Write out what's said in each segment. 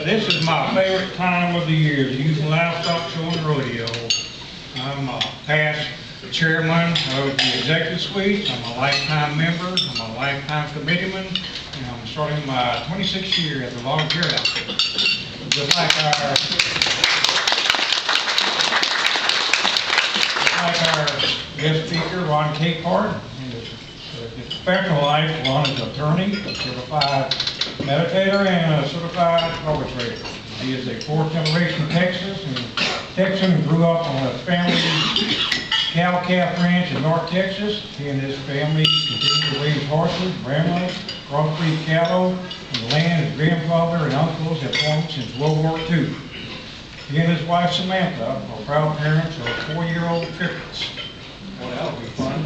This is my favorite time of the year, the Houston Livestock Show Rodeo. I'm a past chairman of the executive suite. I'm a lifetime member. I'm a lifetime committeeman. And I'm starting my 26th year as a volunteer outfit. Just like our guest speaker, Ron Capehart. In his professional life, Ron is an attorney, a certified meditator, and a certified arbitrator. He is a fourth generation Texan and grew up on a family cow-calf ranch in North Texas. He and his family continue to raise horses, brahmas, crossbreed cattle, and the land his grandfather and uncles have owned since World War II. He and his wife Samantha are proud parents of 4-year-old triplets. Well, that'll be fun.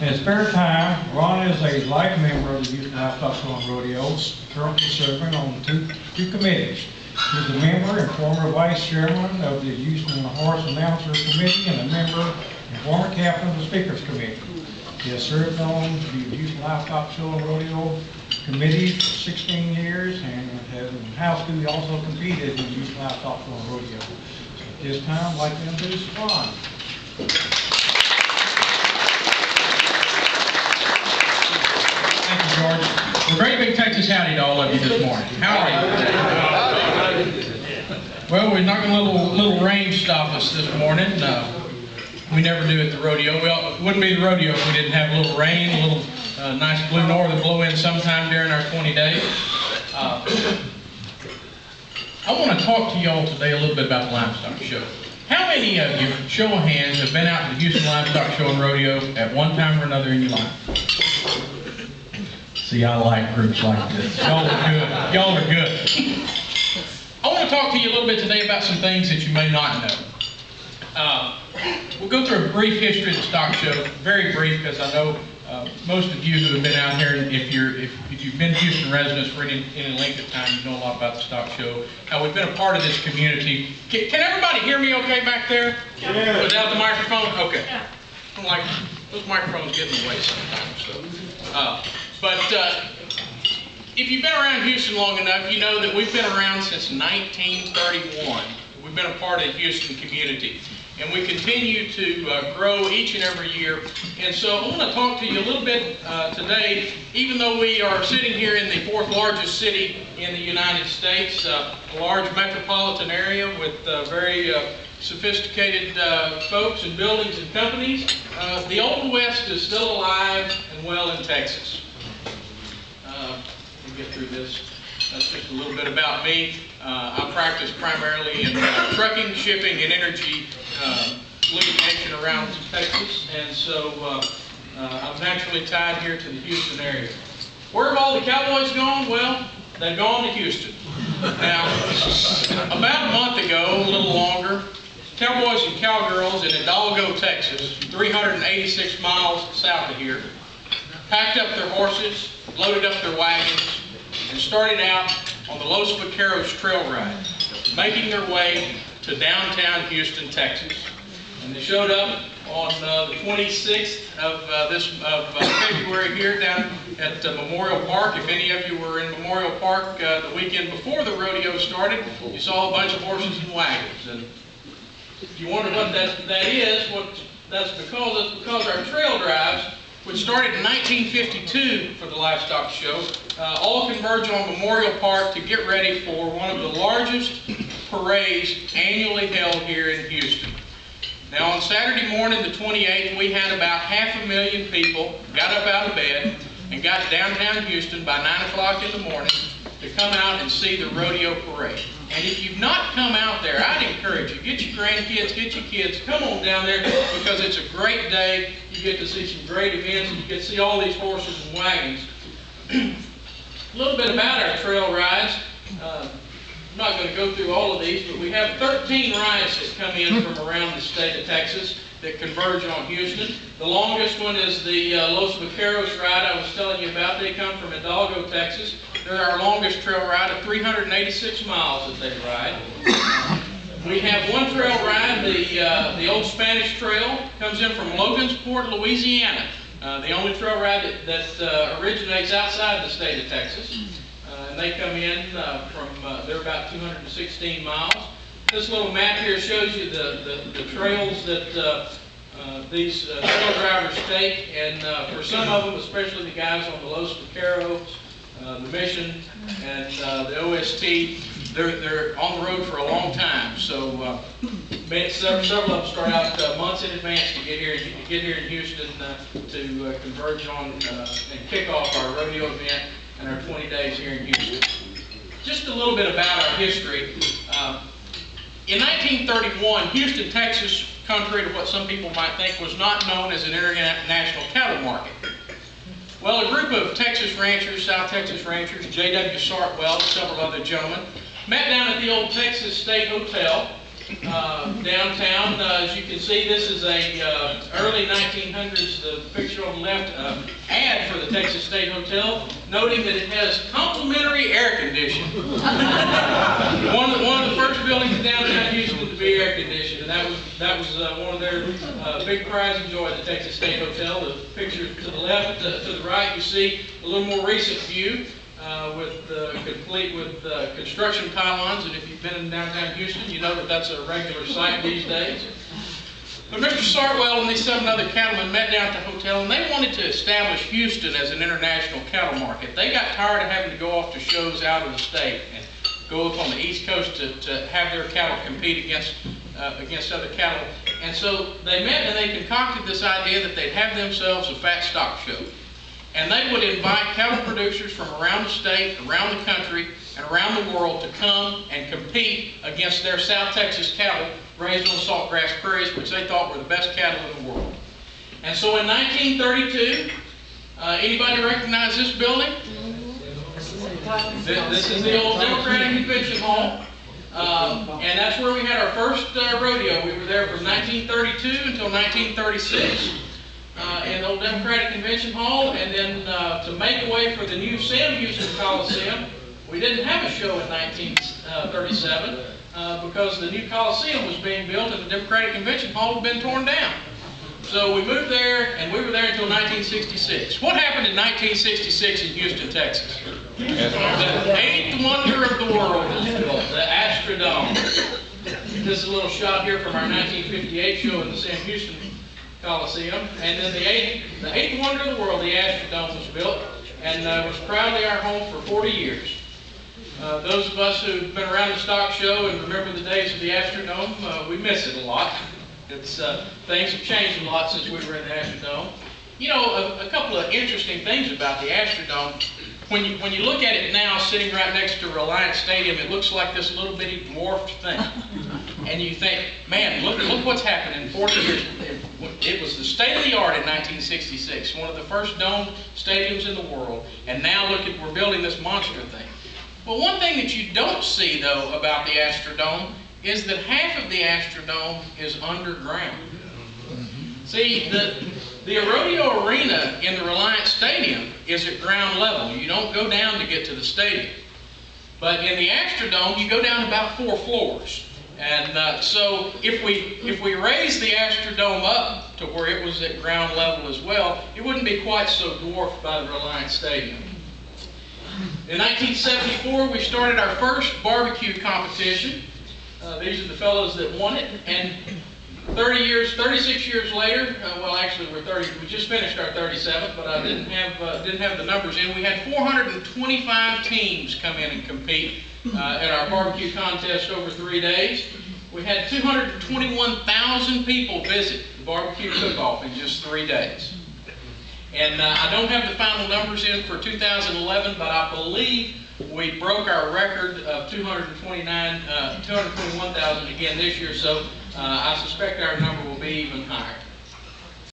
In his spare time, Ron is a life member of the Houston Livestock Show Rodeo, currently serving on two committees. He's a member and former vice chairman of the Houston Horse Announcer Committee and a member and former captain of the Speakers Committee. He has served on the Houston Livestock Show Rodeo Committee for 16 years and has in high school he also competed in the Houston Livestock Show Rodeo. So at this time, I'd like to introduce Ron. Thank you, George. Well, great big Texas howdy to all of you this morning. How are you? Well, we're not going to let a little rain stop us this morning. We never do at the rodeo. Well, it wouldn't be the rodeo if we didn't have a little rain, a little nice blue north that blow in sometime during our 20 days. I want to talk to you all today a little bit about the Livestock Show. How many of you, show of hands, have been out to the Houston Livestock Show and Rodeo at one time or another in your life? See, I like groups like this. Y'all are good. Y'all are good. I want to talk to you a little bit today about some things that you may not know. We'll go through a brief history of the stock show, very brief, because I know most of you who have been out here, if you've been Houston residents for any length of time, you know a lot about the stock show. We've been a part of this community. Can everybody hear me okay back there? Yeah. Without the microphone? Okay. Yeah. I'm like, those microphones get in the way sometimes. So, but if you've been around Houston long enough, you know that we've been around since 1931. We've been a part of the Houston community. And we continue to grow each and every year. And so I want to talk to you a little bit today, even though we are sitting here in the fourth largest city in the United States, a large metropolitan area with very sophisticated folks and buildings and companies. The Old West is still alive and well in Texas. Let me get through this. That's just a little bit about me. I practice primarily in trucking, shipping, and energy litigation around Texas, and so I'm naturally tied here to the Houston area. Where have all the cowboys gone? Well, they've gone to Houston. Now, about a month ago, a little longer, cowboys and cowgirls in Hidalgo, Texas, 386 miles south of here, packed up their horses, loaded up their wagons, and started out on the Los Vaqueros trail ride, making their way to downtown Houston, Texas. And they showed up on the 26th of February here down at Memorial Park. If any of you were in Memorial Park the weekend before the rodeo started, you saw a bunch of horses and wagons. And if you wonder what that is, that's because our trail drives, which started in 1952 for the Livestock Show, all converge on Memorial Park to get ready for one of the largest parades annually held here in Houston. Now on Saturday morning, the 28th, we had about 500,000 people got up out of bed and got downtown Houston by 9 o'clock in the morning to come out and see the rodeo parade. And if you've not come out there, I'd encourage you, get your grandkids, get your kids, come on down there because it's a great day. You get to see some great events and you get to see all these horses and wagons. A little bit about our trail rides. I'm not going to go through all of these, but we have 13 rides that come in from around the state of Texas that converge on Houston. The longest one is the Los Vaqueros ride I was telling you about. They come from Hidalgo, Texas. They're our longest trail ride of 386 miles that they ride. We have one trail ride, the Old Spanish Trail, comes in from Logansport, Louisiana. The only trail ride that originates outside the state of Texas. and they come in they're about 216 miles. This little map here shows you the trails that these trail drivers take, and for some of them, especially the guys on the Los Vaqueros, the Mission, and the OST, they're on the road for a long time. So several of them start out months in advance to get here in Houston to converge on and kick off our rodeo event and our 20 days here in Houston. Just a little bit about our history. In 1931, Houston, Texas, contrary to what some people might think, was not known as an international cattle market. Well, a group of Texas ranchers, South Texas ranchers, J.W. Sartwell and several other gentlemen, met down at the old Texas State Hotel downtown. As you can see, this is a early 1900s, the picture on the left, ad for the Texas State Hotel, noting that it has complimentary air conditioning. one of the first buildings in downtown Houston to be air conditioned, and that was one of their big pride and joy, the Texas State Hotel. The picture to the left, to the right, you see a little more recent view. Complete with construction pylons, and if you've been in downtown Houston, you know that that's a regular sight these days. But Mr. Sartwell and these 7 other cattlemen met down at the hotel, and they wanted to establish Houston as an international cattle market. They got tired of having to go off to shows out of the state and go up on the East Coast to have their cattle compete against other cattle. And so they met and they concocted this idea that they'd have themselves a fat stock show. And they would invite cattle producers from around the state, around the country, and around the world to come and compete against their South Texas cattle raised on saltgrass prairies, which they thought were the best cattle in the world. And so in 1932, anybody recognize this building? This is the old Democratic Convention Hall. And that's where we had our first rodeo. We were there from 1932 until 1936. In the old Democratic Convention Hall, and then to make way for the new Sam Houston Coliseum, we didn't have a show in 1937 because the new Coliseum was being built and the Democratic Convention Hall had been torn down. So we moved there, and we were there until 1966. What happened in 1966 in Houston, Texas? The 8th wonder of the world was built, the Astrodome. This is a little shot here from our 1958 show in the Sam Houston Coliseum, and then the eighth wonder of the world, the Astrodome, was built, and was proudly our home for 40 years. Those of us who've been around the stock show and remember the days of the Astrodome, we miss it a lot. Things have changed a lot since we were in the Astrodome. You know, a couple of interesting things about the Astrodome. When you look at it now, sitting right next to Reliance Stadium, it looks like this little bitty dwarfed thing. And you think, man, look what's happened in 40 years. It was the state of the art in 1966, one of the first domed stadiums in the world. And now look at, we're building this monster thing. But one thing that you don't see, though, about the Astrodome is that half of the Astrodome is underground. See, the rodeo arena in the Reliance Stadium is at ground level. You don't go down to get to the stadium. But in the Astrodome, you go down about 4 floors. And so if we raise the Astrodome up to where it was at ground level as well, it wouldn't be quite so dwarfed by the Reliance Stadium. In 1974, we started our first barbecue competition. These are the fellows that won it. And 36 years later, well, actually we just finished our 37th, but I didn't have the numbers in. We had 425 teams come in and compete at our barbecue contest over 3 days. We had 221,000 people visit the barbecue cook-off in just 3 days. And I don't have the final numbers in for 2011, but I believe we broke our record of 221,000 again this year, so I suspect our number will be even higher.